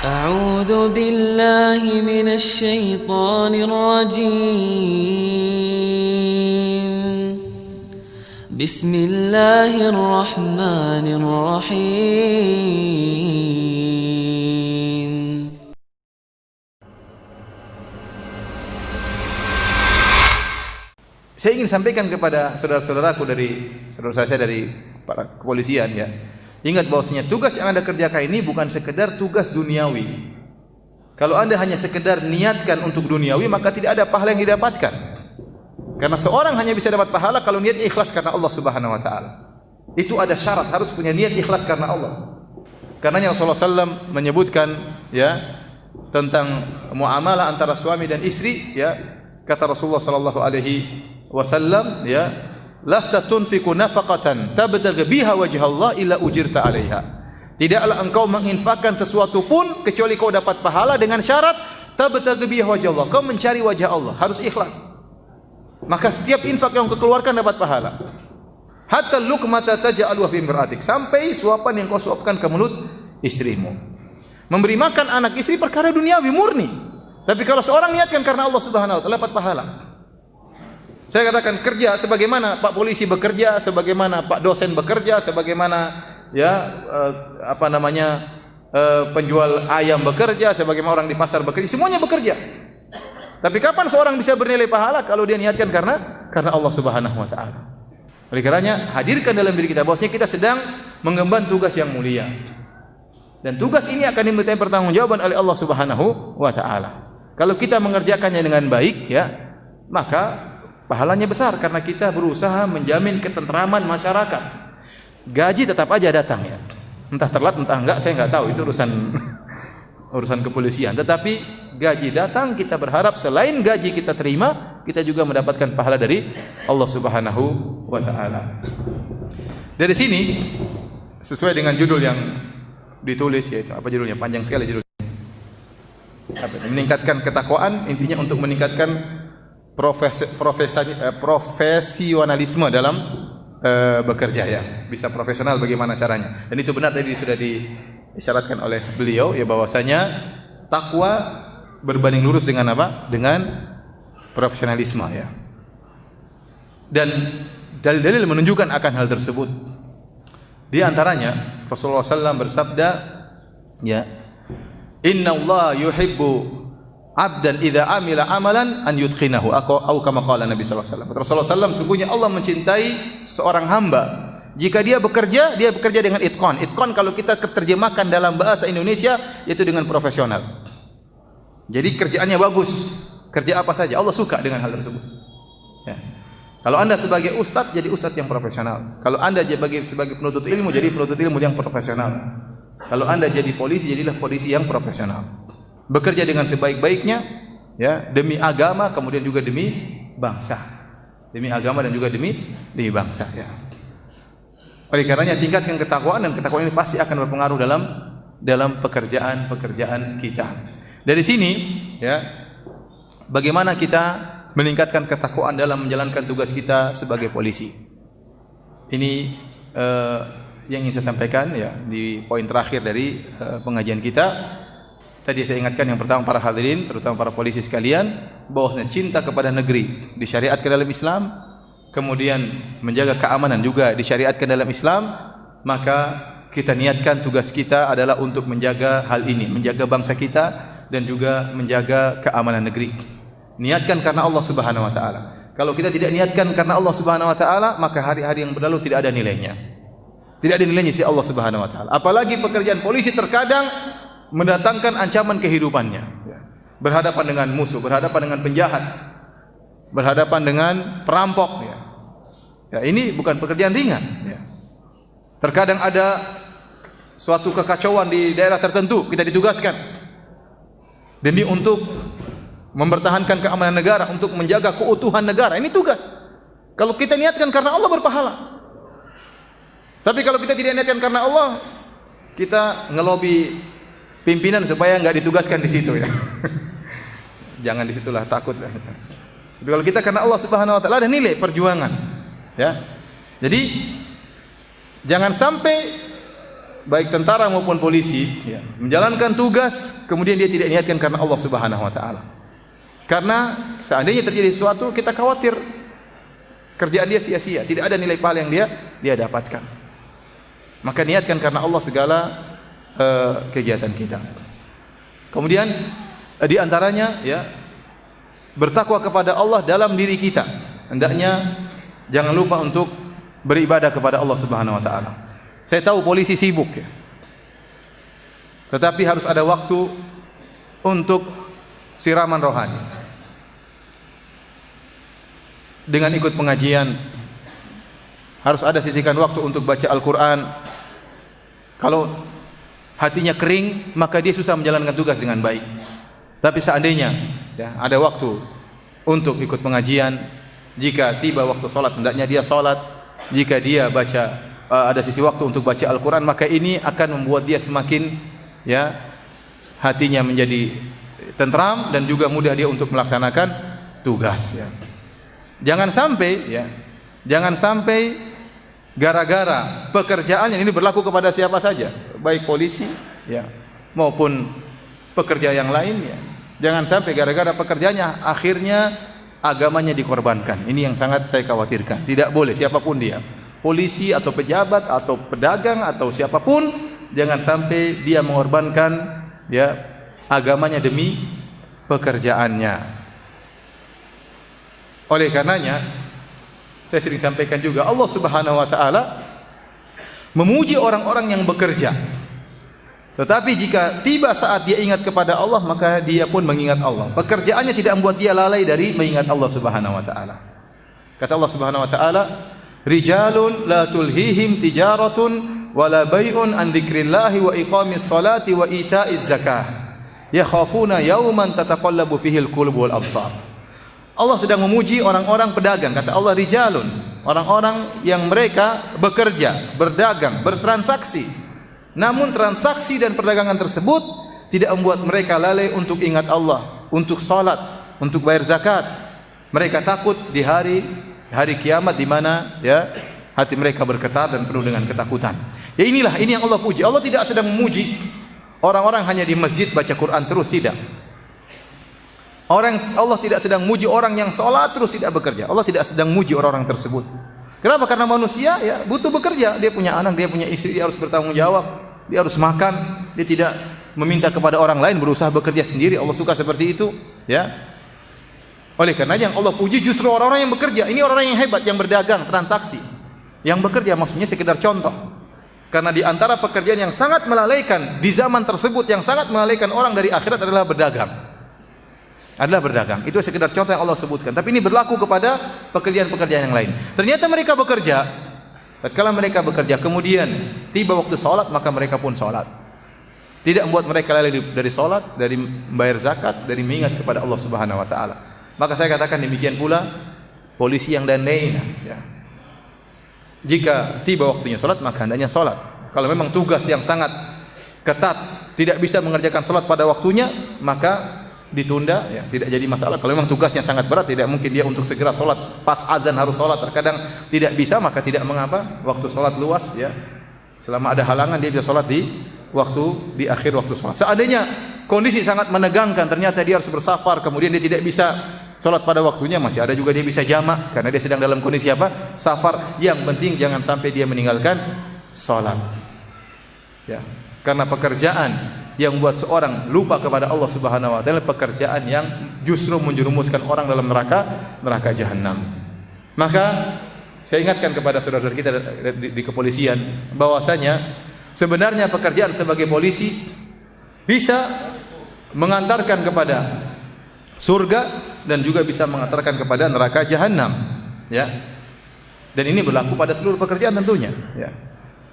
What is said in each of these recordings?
أعوذ بالله من الشيطان الرجيم بسم الله الرحمن الرحيم Saya ingin sampaikan kepada saudara-saudaraku saudara saya dari para kepolisian ya. Ingat bahwasanya tugas yang Anda kerjakan ini bukan sekedar tugas duniawi. Kalau Anda hanya sekedar niatkan untuk duniawi, maka tidak ada pahala yang didapatkan. Karena seorang hanya bisa dapat pahala kalau niatnya ikhlas karena Allah Subhanahu wa taala. Itu ada syarat, harus punya niat ikhlas karena Allah. Karenanya Rasulullah SAW menyebutkan ya tentang muamalah antara suami dan istri ya. Kata Rasulullah sallallahu alaihi wasallam ya, lasta tunfiqu nafaqatan tabtaghi biha wajha Allah illa ujirta 'alaiha. Tidaklah engkau menginfakkan sesuatu pun kecuali kau dapat pahala dengan syarat tabtaghi biha wajha Allah. Kau mencari wajah Allah, harus ikhlas. Maka setiap infak yang kau keluarkan dapat pahala. Hatta luqmata taj'aluha fi imra'atik, sampai suapan yang kau suapkan ke mulut istrimu. Memberi makan anak istri perkara duniawi murni. Tapi kalau seorang niatkan karena Allah Subhanahu wa taala dapat pahala. Saya katakan kerja sebagaimana Pak polisi bekerja, sebagaimana Pak dosen bekerja, sebagaimana penjual ayam bekerja, sebagaimana orang di pasar bekerja, semuanya bekerja. Tapi kapan seorang bisa bernilai pahala kalau dia niatkan karena Allah Subhanahu wa taala. Oleh karenanya hadirkan dalam diri kita bahwasanya kita sedang mengemban tugas yang mulia. Dan tugas ini akan dimintai pertanggungjawaban oleh Allah Subhanahu wa taala. Kalau kita mengerjakannya dengan baik ya, maka pahalanya besar karena kita berusaha menjamin ketentraman masyarakat. Gaji tetap aja datang ya. Entah telat entah enggak saya enggak tahu, itu urusan kepolisian. Tetapi gaji datang, kita berharap selain gaji kita terima, kita juga mendapatkan pahala dari Allah Subhanahu wa taala. Dari sini sesuai dengan judul yang ditulis, yaitu apa judulnya? Panjang sekali judulnya. Meningkatkan ketakwaan, intinya untuk meningkatkan profesionalisme dalam bekerja ya. Bisa profesional bagaimana caranya. Dan itu benar tadi sudah diisyaratkan oleh beliau ya, bahwasanya takwa berbanding lurus dengan apa? Dengan profesionalisme ya. Dan dalil-dalil menunjukkan akan hal tersebut. Di antaranya Rasulullah SAW bersabda ya, Inna Allah yuhibbu abdan idza amila amalan an yutqinahu, atau kama qala Nabi sallallahu alaihi wasallam. Rasulullah SAW sungguhnya Allah mencintai seorang hamba jika dia bekerja dengan itqan. Itqan kalau kita terjemahkan dalam bahasa Indonesia yaitu dengan profesional. Jadi kerjaannya bagus, kerja apa saja Allah suka dengan hal tersebut ya. Kalau Anda sebagai ustadz, jadi ustadz yang profesional. Kalau Anda sebagai penuntut ilmu, jadi penuntut ilmu yang profesional. Kalau Anda jadi polisi, jadilah polisi yang profesional. Bekerja dengan sebaik-baiknya ya, demi agama, kemudian juga demi bangsa. Demi agama dan juga demi bangsa ya. Oleh karenanya tingkatkan ketakwaan, dan ketakwaan ini pasti akan berpengaruh dalam pekerjaan kita. Dari sini ya, bagaimana kita meningkatkan ketakwaan dalam menjalankan tugas kita sebagai polisi. Ini yang ingin saya sampaikan ya di poin terakhir dari pengajian kita. Tadi saya ingatkan yang pertama para hadirin, terutama para polisi sekalian, bahwasanya cinta kepada negeri disyariatkan dalam Islam, kemudian menjaga keamanan juga disyariatkan dalam Islam. Maka kita niatkan tugas kita adalah untuk menjaga hal ini, menjaga bangsa kita dan juga menjaga keamanan negeri. Niatkan karena Allah Subhanahu wa taala. Kalau kita tidak niatkan karena Allah Subhanahu wa taala, maka hari-hari yang berlalu tidak ada nilainya. Tidak ada nilainya si Allah Subhanahu wa taala. Apalagi pekerjaan polisi terkadang mendatangkan ancaman kehidupannya. Berhadapan dengan musuh, berhadapan dengan penjahat, berhadapan dengan perampok ya. Ya, ini bukan pekerjaan ringan ya. Terkadang ada suatu kekacauan di daerah tertentu, kita ditugaskan demi untuk mempertahankan keamanan negara, untuk menjaga keutuhan negara. Ini tugas. Kalau kita niatkan karena Allah berpahala. Tapi kalau kita tidak niatkan karena Allah, kita ngelobi pimpinan supaya nggak ditugaskan di situ ya. Jangan di situlah, takut. Tapi kalau kita karena Allah Subhanahu wa taala ada nilai perjuangan. Ya. Jadi jangan sampai baik tentara maupun polisi, ya, menjalankan tugas, kemudian dia tidak niatkan karena Allah Subhanahu wa taala. Karena seandainya terjadi sesuatu, kita khawatir kerjaan dia sia-sia, tidak ada nilai pahala yang dia dapatkan. Maka niatkan karena Allah segala kegiatan kita. Kemudian di antaranya, ya, bertakwa kepada Allah dalam diri kita. Hendaknya jangan lupa untuk beribadah kepada Allah Subhanahu wa taala. Saya tahu polisi sibuk, ya. Tetapi harus ada waktu untuk siraman rohani. Dengan ikut pengajian, harus ada sisihkan waktu untuk baca Al-Quran. Kalau hatinya kering, maka dia susah menjalankan tugas dengan baik. Tapi seandainya, ya, ada waktu untuk ikut pengajian, jika tiba waktu sholat, hendaknya dia sholat. Jika dia baca, ada sisi waktu untuk baca Al-Quran, maka ini akan membuat dia semakin, ya, hatinya menjadi tentram dan juga mudah dia untuk melaksanakan tugas, ya. Jangan sampai, ya, jangan sampai gara-gara pekerjaan yang ini berlaku kepada siapa saja, baik polisi, ya, maupun pekerja yang lain, ya. Jangan sampai gara-gara pekerjaannya akhirnya agamanya dikorbankan. Ini yang sangat saya khawatirkan. Tidak boleh, siapapun dia, polisi atau pejabat atau pedagang atau siapapun, jangan sampai dia mengorbankan, ya, agamanya demi pekerjaannya. Oleh karenanya, saya sering sampaikan juga, Allah Subhanahu wa taala memuji orang-orang yang bekerja. Tetapi jika tiba saat dia ingat kepada Allah, maka dia pun mengingat Allah. Pekerjaannya tidak membuat dia lalai dari mengingat Allah Subhanahu wa taala. Kata Allah Subhanahu wa taala, "Rijalun la tulhihim tijaratun wala bai'un an dzikrillahi wa iqamis salati wa ita'iz zakah. Yakhafuna yawman tataqallabu fihi al-qulub wal absar." Allah sedang memuji orang-orang pedagang. Kata Allah, rijalun, orang-orang yang mereka bekerja, berdagang, bertransaksi. Namun transaksi dan perdagangan tersebut tidak membuat mereka lalai untuk ingat Allah, untuk salat, untuk bayar zakat. Mereka takut di hari kiamat, di mana, ya, hati mereka bergetar dan penuh dengan ketakutan. Ya, ini yang Allah puji. Allah tidak sedang memuji orang-orang hanya di masjid baca Quran terus, tidak. Allah tidak sedang muji orang yang sholat terus tidak bekerja. Allah tidak sedang muji orang-orang tersebut. Kenapa? Karena manusia, ya, butuh bekerja. Dia punya anak, dia punya istri, dia harus bertanggung jawab, dia harus makan. Dia tidak meminta kepada orang lain, berusaha bekerja sendiri. Allah suka seperti itu, ya. Oleh karena yang Allah puji justru orang-orang yang bekerja. Ini orang-orang yang hebat, yang berdagang, transaksi, yang bekerja. Maksudnya sekedar contoh. Karena di antara pekerjaan yang sangat melalaikan di zaman tersebut, yang sangat melalaikan orang dari akhirat adalah berdagang. Itu sekedar contoh yang Allah sebutkan. Tapi ini berlaku kepada pekerjaan-pekerjaan yang lain. Ternyata mereka bekerja. Tatkala mereka bekerja, kemudian tiba waktu sholat, maka mereka pun sholat. Tidak membuat mereka lalai dari sholat, dari membayar zakat, dari mengingat kepada Allah Subhanahu wa taala. Maka saya katakan demikian pula polisi yang dandai, ya. Jika tiba waktunya sholat, maka hendaknya sholat. Kalau memang tugas yang sangat ketat, tidak bisa mengerjakan sholat pada waktunya, maka ditunda, ya, tidak jadi masalah. Kalau memang tugasnya sangat berat, tidak mungkin dia untuk segera sholat, pas azan harus sholat, terkadang tidak bisa, maka tidak mengapa, waktu sholat luas, ya, selama ada halangan dia bisa sholat di akhir waktu sholat. Seandainya kondisi sangat menegangkan, ternyata dia harus bersafar, kemudian dia tidak bisa sholat pada waktunya, masih ada juga dia bisa jamak, karena dia sedang dalam kondisi apa? Safar. Yang penting jangan sampai dia meninggalkan sholat, ya. Karena pekerjaan yang membuat seorang lupa kepada Allah Subhanahu wa taala, pekerjaan yang justru menjerumuskan orang dalam neraka jahanam. Maka saya ingatkan kepada saudara-saudara kita di kepolisian bahwasanya sebenarnya pekerjaan sebagai polisi bisa mengantarkan kepada surga dan juga bisa mengantarkan kepada neraka jahanam, ya. Dan ini berlaku pada seluruh pekerjaan tentunya, ya.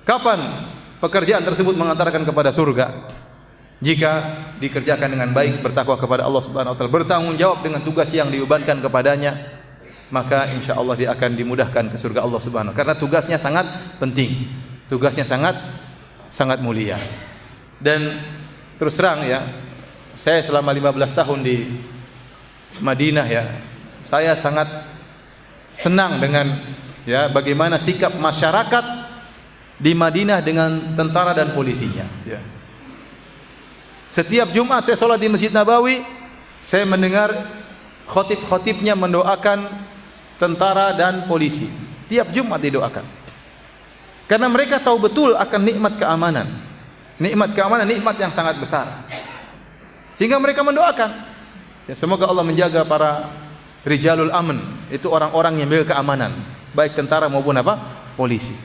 Kapan pekerjaan tersebut mengantarkan kepada surga? Jika dikerjakan dengan baik, bertakwa kepada Allah Subhanahu wa taala, bertanggung jawab dengan tugas yang dibebankan kepadanya, maka insya Allah dia akan dimudahkan ke surga Allah Subhanahu wa taala. Karena tugasnya sangat penting, tugasnya sangat mulia. Dan terus terang, ya, saya selama 15 tahun di Madinah, ya, saya sangat senang dengan, ya, bagaimana sikap masyarakat di Madinah dengan tentara dan polisinya. Ya. Setiap Jumat saya sholat di Masjid Nabawi, saya mendengar khotib-khotibnya mendoakan tentara dan polisi. Tiap Jumat didoakan. Karena mereka tahu betul akan nikmat keamanan. Nikmat keamanan, nikmat yang sangat besar. Sehingga mereka mendoakan. Ya, semoga Allah menjaga para rijalul aman, itu orang-orang yang menjaga keamanan, baik tentara maupun polisi.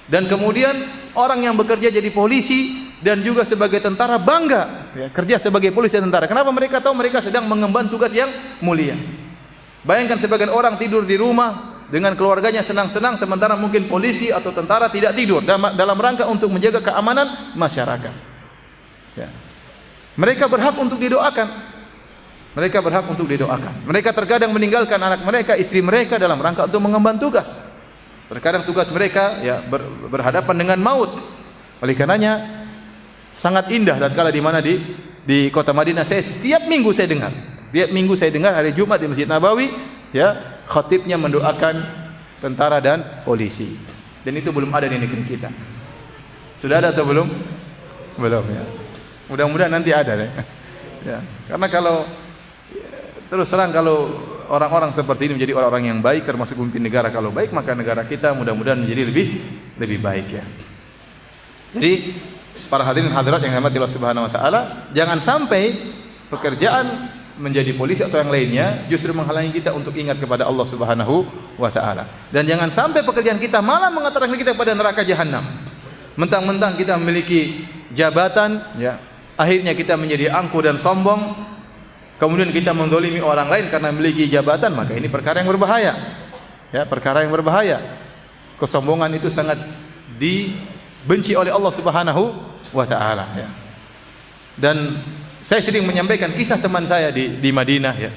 Dan kemudian orang yang bekerja jadi polisi dan juga sebagai tentara bangga ya, kerja sebagai polisi dan tentara. Kenapa? Mereka tahu mereka sedang mengemban tugas yang mulia. Bayangkan sebagian orang tidur di rumah dengan keluarganya senang-senang, sementara mungkin polisi atau tentara tidak tidur dalam rangka untuk menjaga keamanan masyarakat. Ya. Mereka berhak untuk didoakan. Mereka berhak untuk didoakan. Mereka terkadang meninggalkan anak mereka, istri mereka dalam rangka untuk mengemban tugas. Terkadang tugas mereka ya berhadapan dengan maut. Oleh karenanya sangat indah tatkala di mana di kota Madinah. Saya setiap minggu saya dengar hari Jumat di Masjid Nabawi ya, khatibnya mendoakan tentara dan polisi. Dan itu belum ada di negeri kita. Sudah ada atau belum? Belum ya. Mudah-mudahan nanti ada ya. Ya. Karena kalau terus terang kalau orang-orang seperti ini menjadi orang-orang yang baik, termasuk pemimpin negara kalau baik, maka negara kita mudah-mudahan menjadi lebih baik ya. Jadi para hadirin hadirat yang dirahmati Allah Subhanahu wa taala, jangan sampai pekerjaan menjadi polisi atau yang lainnya justru menghalangi kita untuk ingat kepada Allah Subhanahu wa taala. Dan jangan sampai pekerjaan kita malah mengantarkan kita kepada neraka jahanam. Mentang-mentang kita memiliki jabatan ya, akhirnya kita menjadi angkuh dan sombong. Kemudian kita menzalimi orang lain karena memiliki jabatan, maka ini perkara yang berbahaya. Ya, perkara yang berbahaya. Kesombongan itu sangat dibenci oleh Allah Subhanahu wa taala ya. Dan saya sering menyampaikan kisah teman saya di Madinah ya.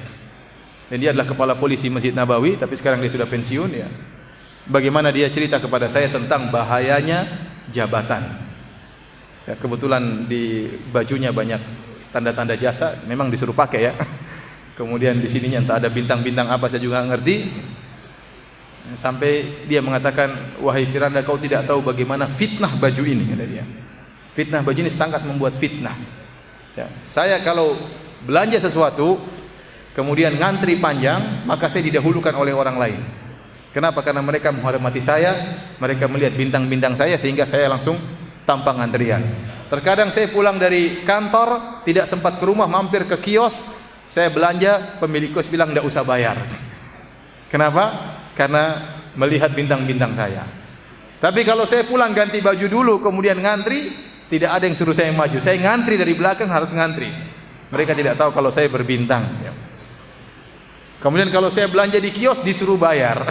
Dan dia adalah kepala polisi Masjid Nabawi, tapi sekarang dia sudah pensiun ya. Bagaimana dia cerita kepada saya tentang bahayanya jabatan. Ya, kebetulan di bajunya banyak tanda-tanda jasa, memang disuruh pakai ya. Kemudian di sininya entah ada bintang-bintang apa saya juga nggak ngerti. Sampai dia mengatakan, wahai Firanda, kau tidak tahu bagaimana fitnah baju ini, kata dia. Fitnah baju ini sangat membuat fitnah. Ya, saya kalau belanja sesuatu, kemudian ngantri panjang, maka saya didahulukan oleh orang lain. Kenapa? Karena mereka menghormati saya, mereka melihat bintang-bintang saya, sehingga saya langsung tanpa antrian. Terkadang saya pulang dari kantor tidak sempat ke rumah, mampir ke kios, saya belanja, pemilik kios bilang tidak usah bayar. Kenapa? Karena melihat bintang-bintang saya. Tapi kalau saya pulang ganti baju dulu kemudian ngantri, tidak ada yang suruh saya maju. Saya ngantri dari belakang, harus ngantri. Mereka tidak tahu kalau saya berbintang. Kemudian kalau saya belanja di kios disuruh bayar.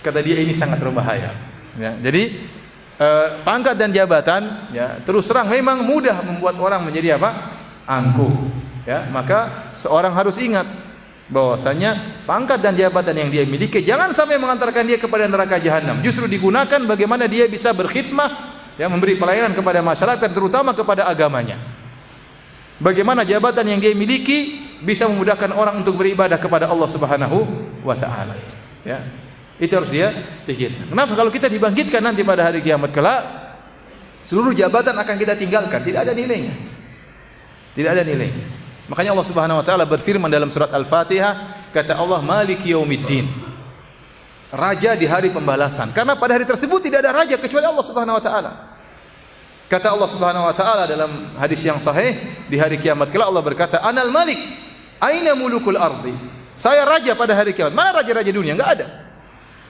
Kata dia ini sangat berbahaya. Ya, jadi pangkat dan jabatan ya, terus terang memang mudah membuat orang menjadi angkuh ya. Maka seorang harus ingat bahwasanya pangkat dan jabatan yang dia miliki jangan sampai mengantarkan dia kepada neraka jahanam. Justru digunakan bagaimana dia bisa berkhidmah ya, memberi pelayanan kepada masyarakat, terutama kepada agamanya. Bagaimana jabatan yang dia miliki bisa memudahkan orang untuk beribadah kepada Allah Subhanahu wa taala ya. Itu harus dia pikirkan. Kenapa? Kalau kita dibangkitkan nanti pada hari kiamat kelak, seluruh jabatan akan kita tinggalkan, tidak ada nilainya. Tidak ada nilainya. Makanya Allah Subhanahu wa taala berfirman dalam surat Al-Fatihah, kata Allah, Maliki Yaumiddin. Raja di hari pembalasan. Karena pada hari tersebut tidak ada raja kecuali Allah Subhanahu wa taala. Kata Allah Subhanahu wa taala dalam hadis yang sahih, di hari kiamat kelak Allah berkata, Anal Malik, aina mulukul ardi. Saya raja pada hari kiamat. Mana raja-raja dunia? Enggak ada.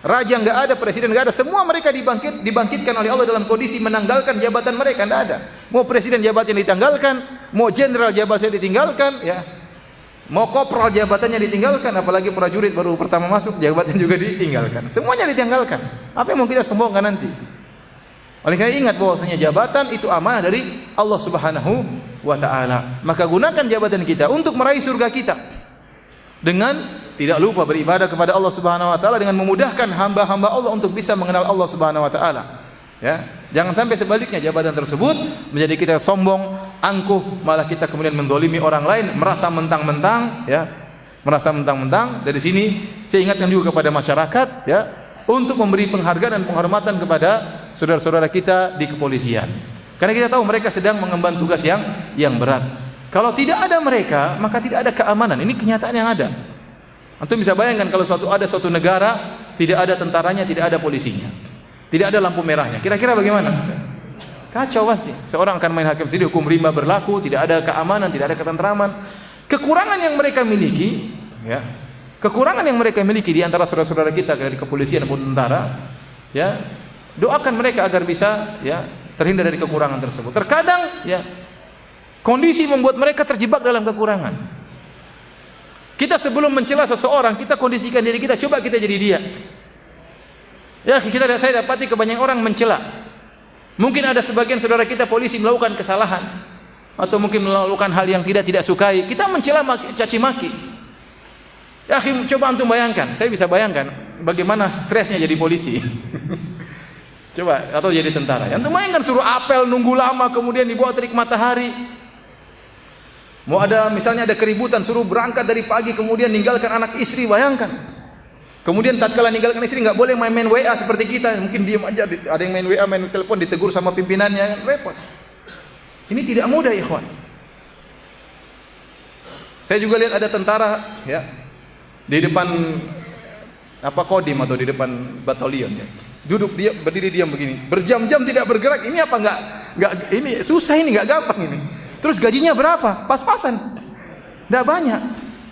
Raja enggak ada, presiden enggak ada, semua mereka dibangkitkan oleh Allah dalam kondisi menanggalkan jabatan mereka, enggak ada. Mau presiden jabatannya ditinggalkan, mau jenderal jabatannya ditinggalkan, ya. Mau kopral jabatannya ditinggalkan, apalagi prajurit baru pertama masuk jabatan juga ditinggalkan. Semuanya ditinggalkan. Apa yang mau kita sombongkan nanti? Oleh karena ingat bahwasanya jabatan itu amanah dari Allah Subhanahu wa taala. Maka gunakan jabatan kita untuk meraih surga kita. Dengan tidak lupa beribadah kepada Allah Subhanahu wa taala, dengan memudahkan hamba-hamba Allah untuk bisa mengenal Allah Subhanahu wa taala. Ya, jangan sampai sebaliknya jabatan tersebut menjadi kita sombong, angkuh, malah kita kemudian mendolimi orang lain, merasa mentang-mentang, ya, merasa mentang-mentang. Dari sini saya ingatkan juga kepada masyarakat, ya, untuk memberi penghargaan dan penghormatan kepada saudara-saudara kita di kepolisian. Karena kita tahu mereka sedang mengemban tugas yang berat. Kalau tidak ada mereka, maka tidak ada keamanan. Ini kenyataan yang ada. Antum bisa bayangkan kalau ada suatu negara tidak ada tentaranya, tidak ada polisinya, tidak ada lampu merahnya. Kira-kira bagaimana? Kacau pasti. Seorang akan main hakim sendiri, hukum rimba berlaku, tidak ada keamanan, tidak ada ketentraman. Kekurangan yang mereka miliki, ya, kekurangan yang mereka miliki di antara saudara-saudara kita dari kepolisian maupun tentara, ya, doakan mereka agar bisa, ya, terhindar dari kekurangan tersebut. Terkadang, ya, kondisi membuat mereka terjebak dalam kekurangan. Kita sebelum mencela seseorang, kita kondisikan diri kita, coba kita jadi dia. Ya, saya dapati kebanyakan orang mencela. Mungkin ada sebagian saudara kita polisi melakukan kesalahan atau mungkin melakukan hal yang tidak sukai, kita mencela, caci maki. Ya, coba antum bayangkan, saya bisa bayangkan bagaimana stresnya jadi polisi. Coba, atau jadi tentara. Antum bayangkan suruh apel nunggu lama, kemudian dibawa terik matahari. Mau ada misalnya ada keributan, suruh berangkat dari pagi, kemudian ninggalkan anak istri, bayangkan. Kemudian tatkala ninggalkan istri nggak boleh main-main WA seperti kita, mungkin diam aja, ada yang main WA, main telepon, ditegur sama pimpinannya, repot. Ini tidak mudah, ikhwan. Saya juga lihat ada tentara, ya, di depan kodim atau di depan batalion, ya. Duduk dia, berdiri diam begini, berjam-jam tidak bergerak. Ini apa nggak ini susah, ini nggak gampang ini. Terus gajinya berapa? Pas-pasan, nggak banyak.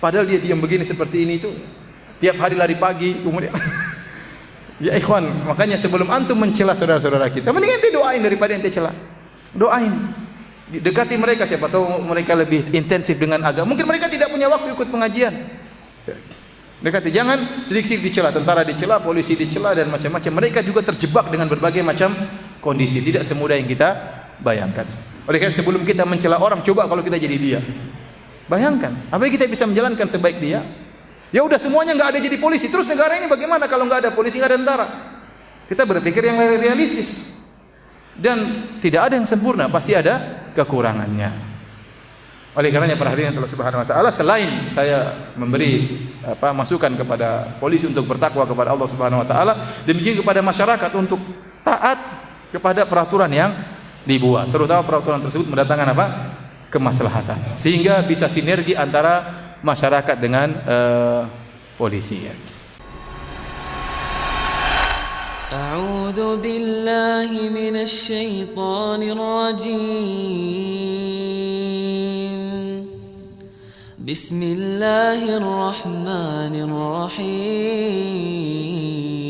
Padahal dia diam begini seperti ini itu. Tiap hari lari pagi, kemudian ya ikhwan, makanya sebelum antum mencela saudara-saudara kita, mending ente doain daripada ente cela. Doain. Dekati mereka, siapa tahu mereka lebih intensif dengan agama. Mungkin mereka tidak punya waktu ikut pengajian. Dekati, jangan sedikit-sedikit dicela, tentara dicela, polisi dicela dan macam-macam. Mereka juga terjebak dengan berbagai macam kondisi, tidak semudah yang kita bayangkan. Oleh karena sebelum kita mencela orang, coba kalau kita jadi dia. Bayangkan, apa yang kita bisa menjalankan sebaik dia? Ya udah semuanya nggak ada jadi polisi, terus negara ini bagaimana kalau nggak ada polisi, nggak ada tentara? Kita berpikir yang realistis. Dan tidak ada yang sempurna, pasti ada kekurangannya. Oleh karenanya perhatian Allah Subhanahu wa taala, selain saya memberi masukan kepada polisi untuk bertakwa kepada Allah Subhanahu wa taala, demikian kepada masyarakat untuk taat kepada peraturan yang dibuat, terutama peraturan tersebut mendatangkan kemaslahatan, sehingga bisa sinergi antara masyarakat dengan polisi, ya. A'udzu billahi minasy syaithanir rajim. Bismillahirrahmanirrahim.